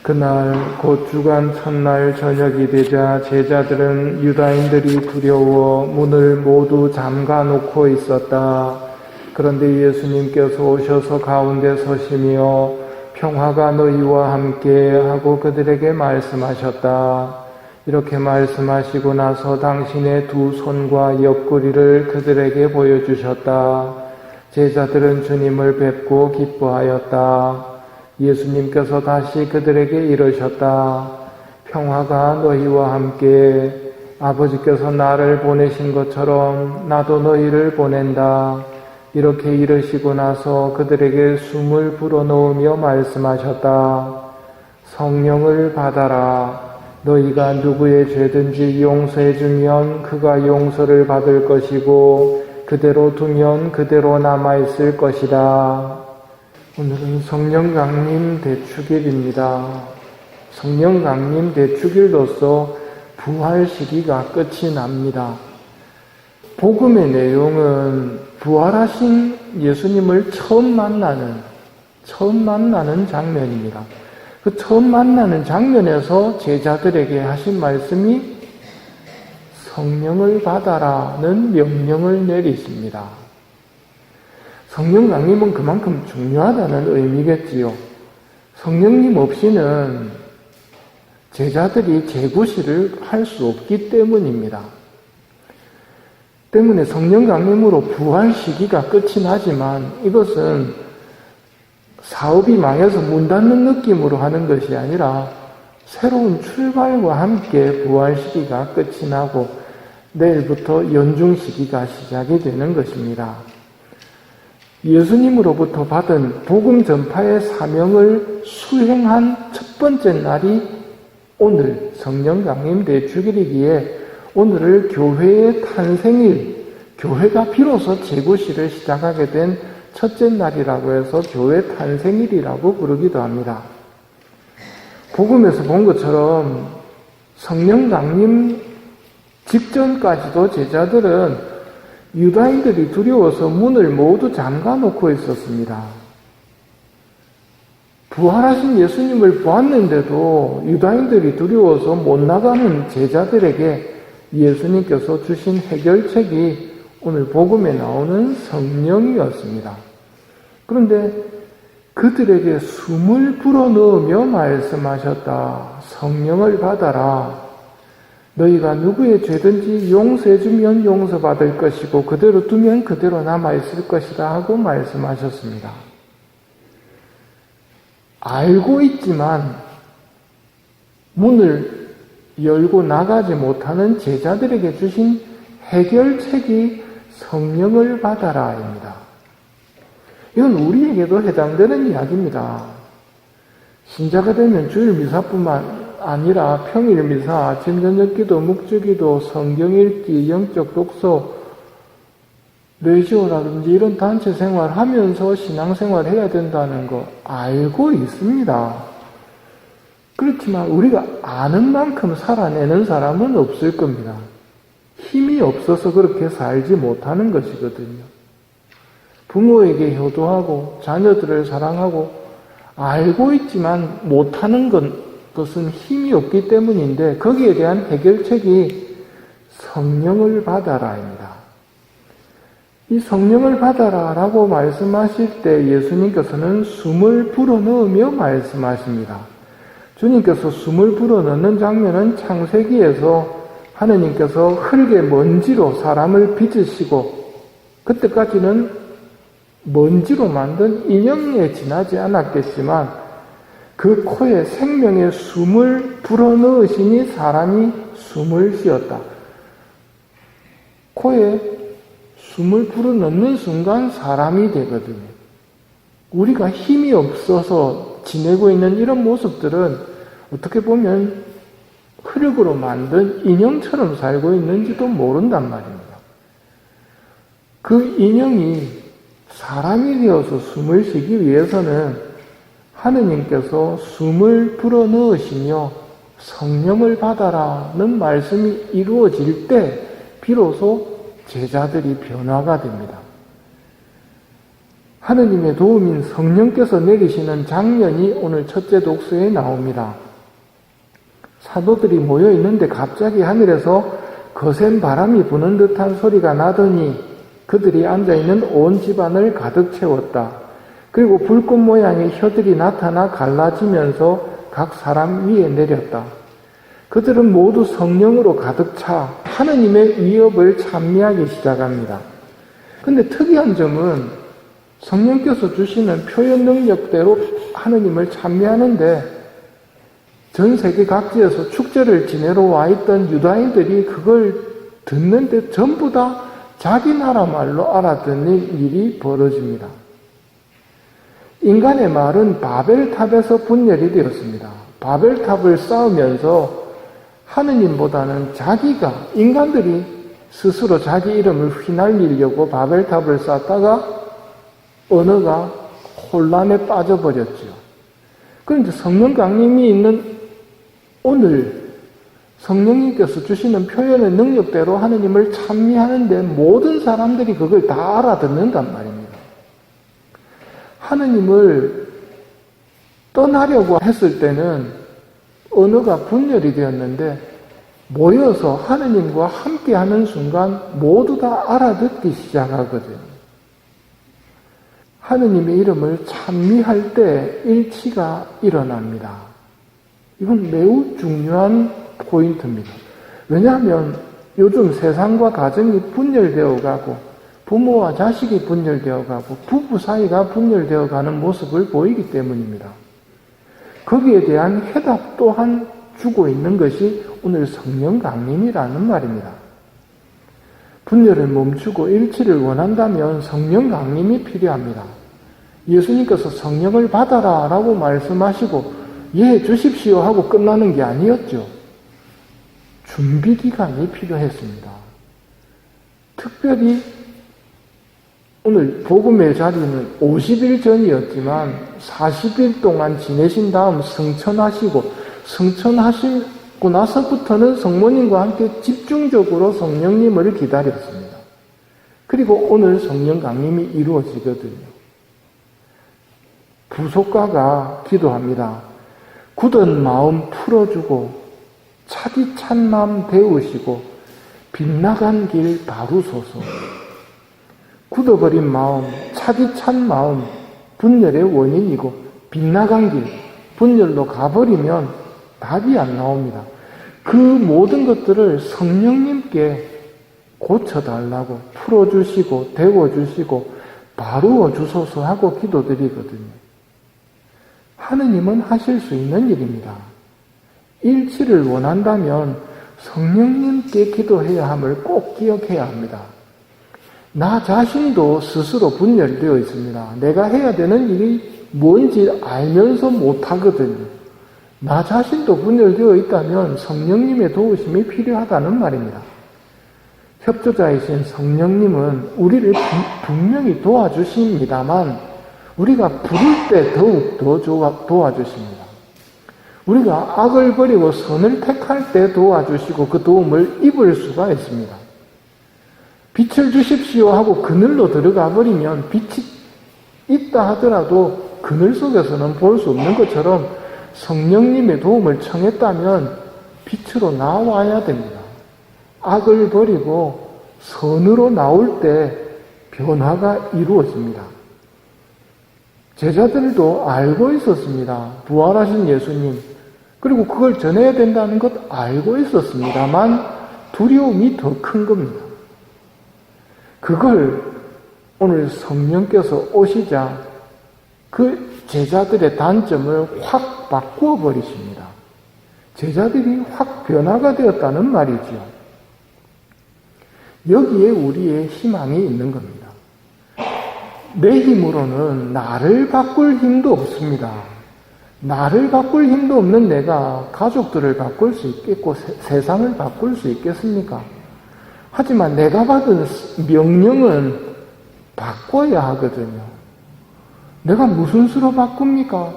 그날 곧 주간 첫날 저녁이 되자 제자들은 유다인들이 두려워 문을 모두 잠가 놓고 있었다. 그런데 예수님께서 오셔서 가운데 서시며 평화가 너희와 함께 하고 그들에게 말씀하셨다. 이렇게 말씀하시고 나서 당신의 두 손과 옆구리를 그들에게 보여주셨다. 제자들은 주님을 뵙고 기뻐하였다. 예수님께서 다시 그들에게 이르셨다. 평화가 너희와 함께. 아버지께서 나를 보내신 것처럼 나도 너희를 보낸다. 이렇게 이르시고 나서 그들에게 숨을 불어넣으며 말씀하셨다. 성령을 받아라. 너희가 누구의 죄든지 용서해주면 그가 용서를 받을 것이고 그대로 두면 그대로 남아있을 것이다. 오늘은 성령 강림 대축일입니다. 성령 강림 대축일로서 부활 시기가 끝이 납니다. 복음의 내용은 부활하신 예수님을 처음 만나는 장면입니다. 그 처음 만나는 장면에서 제자들에게 하신 말씀이 성령을 받아라는 명령을 내리십니다. 성령 강림은 그만큼 중요하다는 의미겠지요. 성령님 없이는 제자들이 재구시를 할 수 없기 때문입니다. 때문에 성령 강림으로 부활 시기가 끝이 나지만 이것은 사업이 망해서 문 닫는 느낌으로 하는 것이 아니라 새로운 출발과 함께 부활 시기가 끝이 나고 내일부터 연중 시기가 시작이 되는 것입니다. 예수님으로부터 받은 복음 전파의 사명을 수행한 첫 번째 날이 오늘 성령 강림 대축일이기에 오늘을 교회의 탄생일, 교회가 비로소 재구시를 시작하게 된 첫째 날이라고 해서 교회 탄생일이라고 부르기도 합니다. 복음에서 본 것처럼 성령 강림 직전까지도 제자들은 유다인들이 두려워서 문을 모두 잠가 놓고 있었습니다. 부활하신 예수님을 보았는데도 유다인들이 두려워서 못 나가는 제자들에게 예수님께서 주신 해결책이 오늘 복음에 나오는 성령이었습니다. 그런데 그들에게 숨을 불어넣으며 말씀하셨다. 성령을 받아라. 너희가 누구의 죄든지 용서해주면 용서받을 것이고 그대로 두면 그대로 남아있을 것이다 하고 말씀하셨습니다. 알고 있지만 문을 열고 나가지 못하는 제자들에게 주신 해결책이 성령을 받아라입니다. 이건 우리에게도 해당되는 이야기입니다. 신자가 되면 주일 미사뿐만 아니라 평일 미사, 아침 저녁 기도, 묵주 기도, 성경 읽기, 영적 독서, 레지오라든지 이런 단체 생활하면서 신앙생활 해야 된다는 거 알고 있습니다. 그렇지만 우리가 아는 만큼 살아내는 사람은 없을 겁니다. 힘이 없어서 그렇게 살지 못하는 것이거든요. 부모에게 효도하고 자녀들을 사랑하고 알고 있지만 못하는 것은 힘이 없기 때문인데 거기에 대한 해결책이 성령을 받아라입니다. 이 성령을 받아라라고 말씀하실 때 예수님께서는 숨을 불어넣으며 말씀하십니다. 주님께서 숨을 불어넣는 장면은 창세기에서 하느님께서 흙의 먼지로 사람을 빚으시고 그때까지는 먼지로 만든 인형에 지나지 않았겠지만 그 코에 생명의 숨을 불어넣으시니 사람이 숨을 쉬었다. 코에 숨을 불어넣는 순간 사람이 되거든요. 우리가 힘이 없어서 지내고 있는 이런 모습들은 어떻게 보면 흙으로 만든 인형처럼 살고 있는지도 모른단 말입니다. 그 인형이 사람이 되어서 숨을 쉬기 위해서는 하느님께서 숨을 불어넣으시며 성령을 받아라는 말씀이 이루어질 때 비로소 제자들이 변화가 됩니다. 하느님의 도움인 성령께서 내리시는 장면이 오늘 첫째 독서에 나옵니다. 사도들이 모여 있는데 갑자기 하늘에서 거센 바람이 부는 듯한 소리가 나더니 그들이 앉아있는 온 집안을 가득 채웠다. 그리고 불꽃 모양의 혀들이 나타나 갈라지면서 각 사람 위에 내렸다. 그들은 모두 성령으로 가득 차 하느님의 위협을 찬미하기 시작합니다. 근데 특이한 점은 성령께서 주시는 표현 능력대로 하느님을 찬미하는데 전 세계 각지에서 축제를 지내러 와 있던 유다인들이 그걸 듣는데 전부 다 자기 나라 말로 알아듣는 일이 벌어집니다. 인간의 말은 바벨탑에서 분열이 되었습니다. 바벨탑을 쌓으면서 하느님보다는 인간들이 스스로 자기 이름을 휘날리려고 바벨탑을 쌓다가 언어가 혼란에 빠져버렸죠. 그런데 성령 강림이 있는 오늘 성령님께서 주시는 표현의 능력대로 하느님을 찬미하는데 모든 사람들이 그걸 다 알아듣는단 말입니다. 하느님을 떠나려고 했을 때는 언어가 분열이 되었는데 모여서 하느님과 함께하는 순간 모두 다 알아듣기 시작하거든요. 하느님의 이름을 찬미할 때 일치가 일어납니다. 이건 매우 중요한 포인트입니다. 왜냐하면 요즘 세상과 가정이 분열되어 가고 부모와 자식이 분열되어 가고 부부 사이가 분열되어 가는 모습을 보이기 때문입니다. 거기에 대한 해답 또한 주고 있는 것이 오늘 성령 강림이라는 말입니다. 분열을 멈추고 일치를 원한다면 성령 강림이 필요합니다. 예수님께서 성령을 받아라 라고 말씀하시고 예 주십시오 하고 끝나는 게 아니었죠. 준비 기간이 필요했습니다. 특별히 오늘 복음의 자리는 50일 전이었지만 40일 동안 지내신 다음 승천하시고 나서부터는 성모님과 함께 집중적으로 성령님을 기다렸습니다. 그리고 오늘 성령 강림이 이루어지거든요. 부속가가 기도합니다. 굳은 마음 풀어주고 차디찬 마음 데우시고 빗나간 길 바루소서. 굳어버린 마음, 차디찬 마음, 분열의 원인이고 빗나간 길, 분열로 가버리면 답이 안 나옵니다. 그 모든 것들을 성령님께 고쳐달라고 풀어주시고 데워주시고 바루어 주소서 하고 기도드리거든요. 하느님은 하실 수 있는 일입니다. 일치를 원한다면 성령님께 기도해야 함을 꼭 기억해야 합니다. 나 자신도 스스로 분열되어 있습니다. 내가 해야 되는 일이 뭔지 알면서 못하거든요. 나 자신도 분열되어 있다면 성령님의 도우심이 필요하다는 말입니다. 협조자이신 성령님은 우리를 분명히 도와주십니다만 우리가 부를 때 더욱 더 도와주십니다. 우리가 악을 버리고 선을 택할 때 도와주시고 그 도움을 입을 수가 있습니다. 빛을 주십시오 하고 그늘로 들어가 버리면 빛이 있다 하더라도 그늘 속에서는 볼 수 없는 것처럼 성령님의 도움을 청했다면 빛으로 나와야 됩니다. 악을 버리고 선으로 나올 때 변화가 이루어집니다. 제자들도 알고 있었습니다. 부활하신 예수님. 그리고 그걸 전해야 된다는 것 알고 있었습니다만 두려움이 더 큰 겁니다. 그걸 오늘 성령께서 오시자 그 제자들의 단점을 확 바꾸어 버리십니다. 제자들이 확 변화가 되었다는 말이지요. 여기에 우리의 희망이 있는 겁니다. 내 힘으로는 나를 바꿀 힘도 없습니다. 나를 바꿀 힘도 없는 내가 가족들을 바꿀 수 있겠고 세상을 바꿀 수 있겠습니까? 하지만 내가 받은 명령은 바꿔야 하거든요. 내가 무슨 수로 바꿉니까?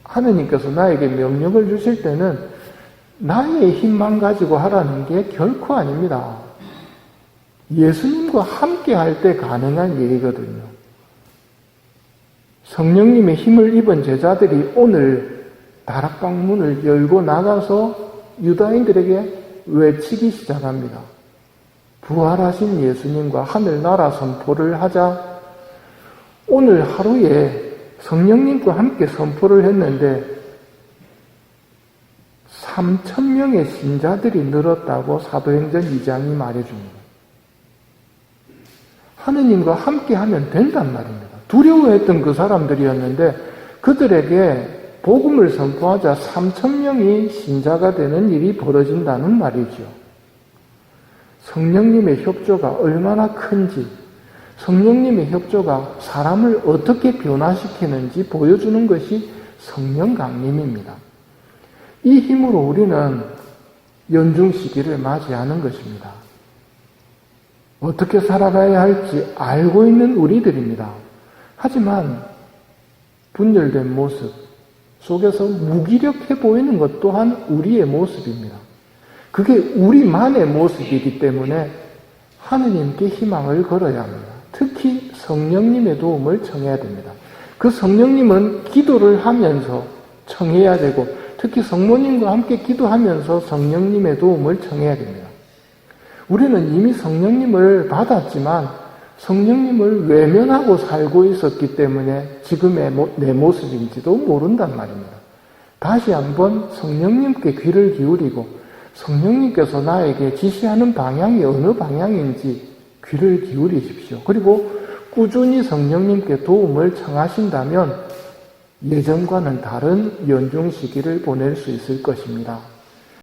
하느님께서 나에게 명령을 주실 때는 나의 힘만 가지고 하라는 게 결코 아닙니다. 예수님과 함께 할 때 가능한 일이거든요. 성령님의 힘을 입은 제자들이 오늘 다락방 문을 열고 나가서 유다인들에게 외치기 시작합니다. 부활하신 예수님과 하늘나라 선포를 하자 오늘 하루에 성령님과 함께 선포를 했는데 3,000명의 신자들이 늘었다고 사도행전 2장이 말해줍니다. 하느님과 함께 하면 된단 말입니다. 두려워했던 그 사람들이었는데 그들에게 복음을 선포하자 3,000명이 신자가 되는 일이 벌어진다는 말이죠. 성령님의 협조가 얼마나 큰지, 성령님의 협조가 사람을 어떻게 변화시키는지 보여주는 것이 성령 강림입니다. 이 힘으로 우리는 연중 시기를 맞이하는 것입니다. 어떻게 살아가야 할지 알고 있는 우리들입니다. 하지만 분열된 모습 속에서 무기력해 보이는 것 또한 우리의 모습입니다. 그게 우리만의 모습이기 때문에 하느님께 희망을 걸어야 합니다. 특히 성령님의 도움을 청해야 됩니다. 그 성령님은 기도를 하면서 청해야 되고 특히 성모님과 함께 기도하면서 성령님의 도움을 청해야 됩니다. 우리는 이미 성령님을 받았지만 성령님을 외면하고 살고 있었기 때문에 지금의 내 모습인지도 모른단 말입니다. 다시 한번 성령님께 귀를 기울이고 성령님께서 나에게 지시하는 방향이 어느 방향인지 귀를 기울이십시오. 그리고 꾸준히 성령님께 도움을 청하신다면 예전과는 다른 연중 시기를 보낼 수 있을 것입니다.